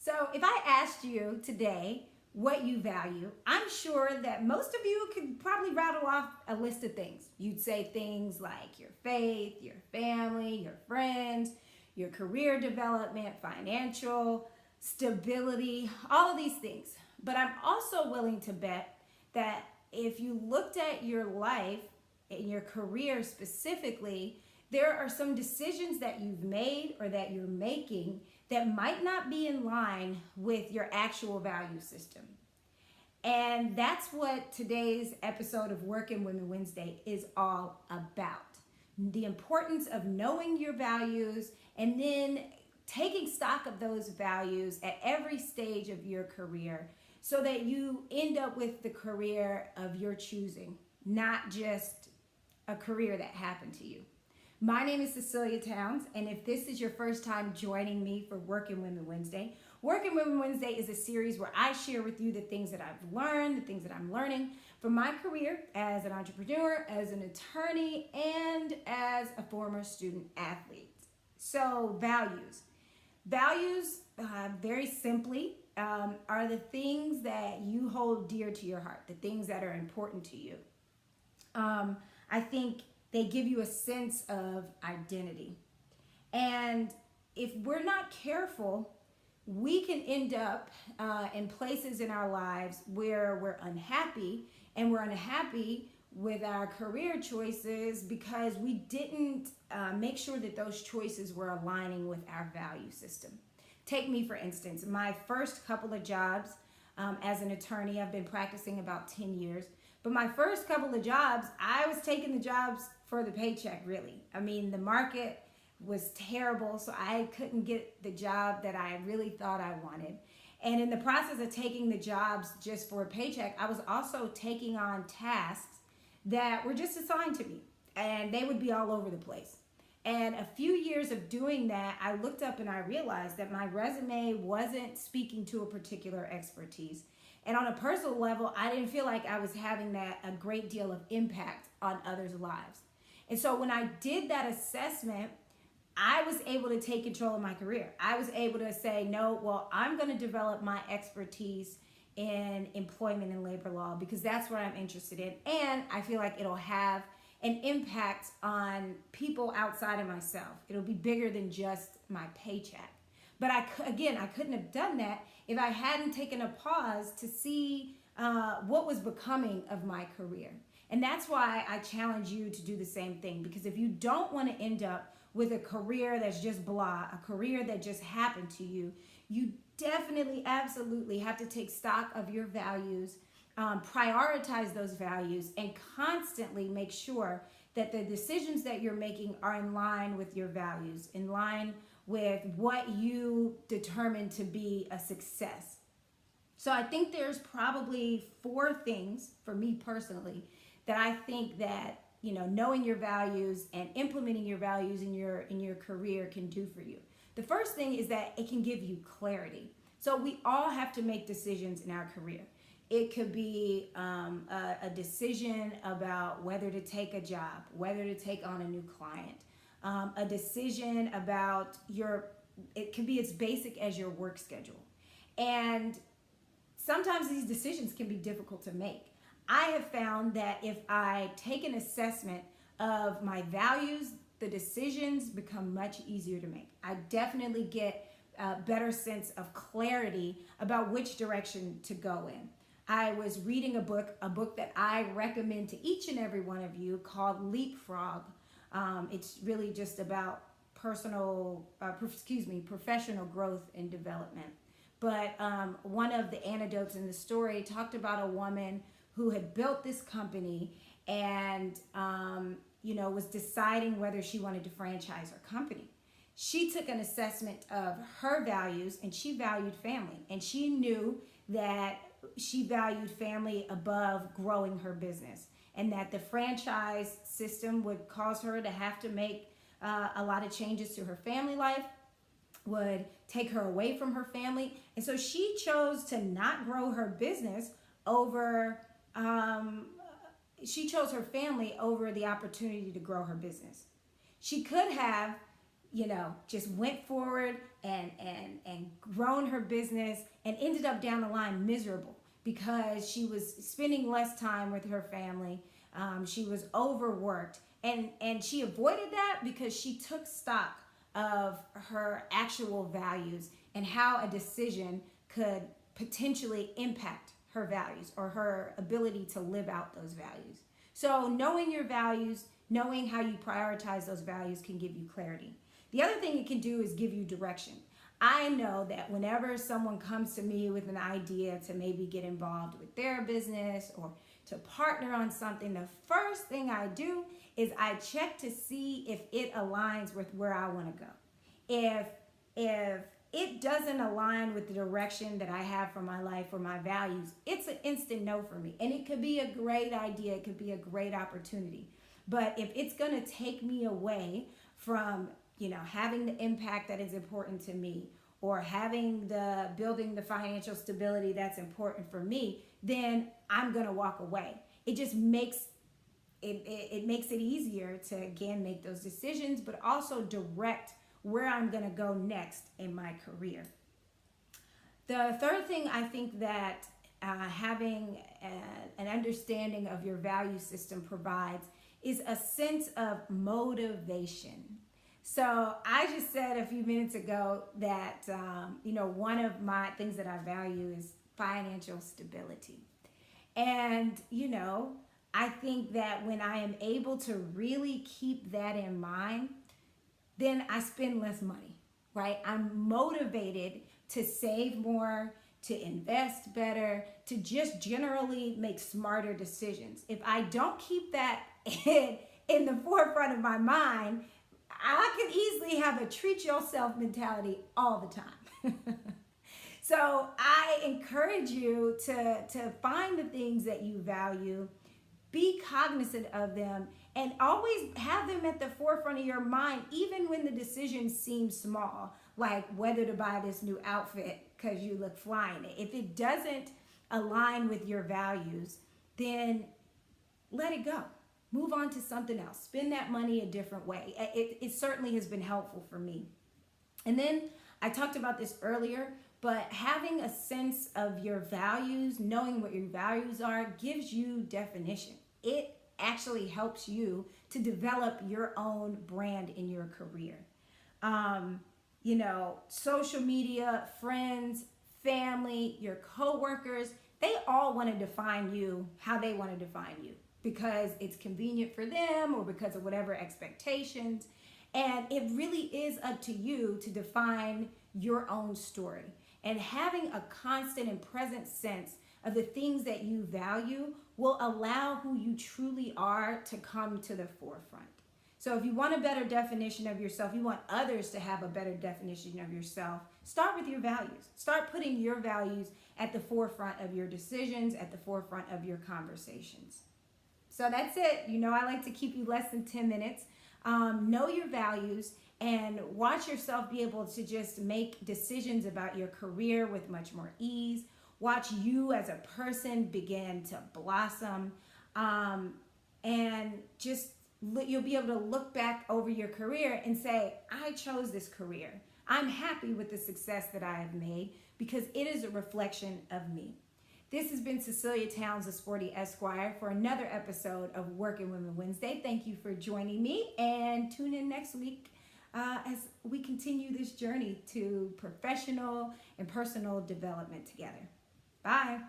So if I asked you today what you value, I'm sure that most of you could probably rattle off a list of things. You'd say things like your faith, your family, your friends, your career development, financial stability, all of these things. But I'm also willing to bet that if you looked at your life and your career specifically, there are some decisions that you've made or that you're making that might not be in line with your actual value system. And that's what today's episode of Working Women Wednesday is all about. The importance of knowing your values and then taking stock of those values at every stage of your career so that you end up with the career of your choosing, not just a career that happened to you. My name is Cecelia Towns, and if this is your first time joining me for Working Women Wednesday, Working Women Wednesday is a series where I share with you the things that I've learned, the things that I'm learning from my career as an entrepreneur, as an attorney, and as a former student athlete. So values. Values, very simply, are the things that you hold dear to your heart, the things that are important to you. I think they give you a sense of identity. And if we're not careful, we can end up in places in our lives where we're unhappy, and we're unhappy with our career choices because we didn't make sure that those choices were aligning with our value system. Take me, for instance, my first couple of jobs as an attorney. I've been practicing about 10 years. But my first couple of jobs, I was taking the jobs for the paycheck, really. I mean, the market was terrible, so I couldn't get the job that I really thought I wanted. And in the process of taking the jobs just for a paycheck, I was also taking on tasks that were just assigned to me, and they would be all over the place. And a few years of doing that, I looked up and I realized that my resume wasn't speaking to a particular expertise. And on a personal level, I didn't feel like I was having a great deal of impact on others' lives. And so when I did that assessment, I was able to take control of my career. I was able to say, no, well, I'm going to develop my expertise in employment and labor law because that's what I'm interested in. And I feel like it'll have an impact on people outside of myself. It'll be bigger than just my paycheck. But I couldn't have done that if I hadn't taken a pause to see what was becoming of my career. And that's why I challenge you to do the same thing. Because if you don't want to end up with a career that's just blah, a career that just happened to you, you definitely, absolutely have to take stock of your values, prioritize those values, and constantly make sure that the decisions that you're making are in line with your values, in line with what you determine to be a success. So I think there's probably 4 things for me personally that I think that, knowing your values and implementing your values in your career can do for you. The first thing is that it can give you clarity. So we all have to make decisions in our career. It could be a decision about whether to take a job, whether to take on a new client, a decision about it can be as basic as your work schedule. And sometimes these decisions can be difficult to make. I have found that if I take an assessment of my values, the decisions become much easier to make. I definitely get a better sense of clarity about which direction to go in. I was reading a book that I recommend to each and every one of you called Leapfrog. It's really just about professional growth and development. But one of the anecdotes in the story talked about a woman who had built this company and was deciding whether she wanted to franchise her company. She took an assessment of her values, and she valued family, and she knew that she valued family above growing her business, and that the franchise system would cause her to have to make a lot of changes to her family life, would take her away from her family. And so she chose to not grow her business over, she chose her family over the opportunity to grow her business. She could have just went forward and grown her business and ended up down the line miserable because she was spending less time with her family. She was overworked, and she avoided that because she took stock of her actual values and how a decision could potentially impact her values or her ability to live out those values. So knowing your values, knowing how you prioritize those values can give you clarity. The other thing it can do is give you direction. I know that whenever someone comes to me with an idea to maybe get involved with their business or to partner on something, the first thing I do is I check to see if it aligns with where I want to go. If it doesn't align with the direction that I have for my life or my values, it's an instant no for me. And it could be a great idea, it could be a great opportunity. But if it's going to take me away from, having the impact that is important to me or building the financial stability that's important for me, then I'm going to walk away. It just makes it makes it easier to, again, make those decisions, but also direct where I'm going to go next in my career. The third thing I think that having an understanding of your value system provides is a sense of motivation. So I just said a few minutes ago that, one of my things that I value is financial stability. And, I think that when I am able to really keep that in mind, then I spend less money, right? I'm motivated to save more, to invest better, to just generally make smarter decisions. If I don't keep that in the forefront of my mind, I could easily have a treat yourself mentality all the time. So I encourage you to find the things that you value, be cognizant of them, and always have them at the forefront of your mind, even when the decision seems small, like whether to buy this new outfit because you look fly in it. If it doesn't align with your values, then let it go. Move on to something else. Spend that money a different way. It certainly has been helpful for me. And then I talked about this earlier, but having a sense of your values, knowing what your values are, gives you definition. It actually helps you to develop your own brand in your career. Social media, friends, family, your coworkers, they all want to define you how they want to define you because it's convenient for them or because of whatever expectations. And it really is up to you to define your own story. And having a constant and present sense of the things that you value will allow who you truly are to come to the forefront. So if you want a better definition of yourself, you want others to have a better definition of yourself, start with your values. Start putting your values at the forefront of your decisions, at the forefront of your conversations. So that's it. I like to keep you less than 10 minutes. Know your values and watch yourself be able to just make decisions about your career with much more ease. Watch you as a person begin to blossom, and just you'll be able to look back over your career and say, I chose this career. I'm happy with the success that I have made because it is a reflection of me. This has been Cecelia Towns, the Sporty Esquire, for another episode of Working Women Wednesday. Thank you for joining me, and tune in next week as we continue this journey to professional and personal development together. Bye.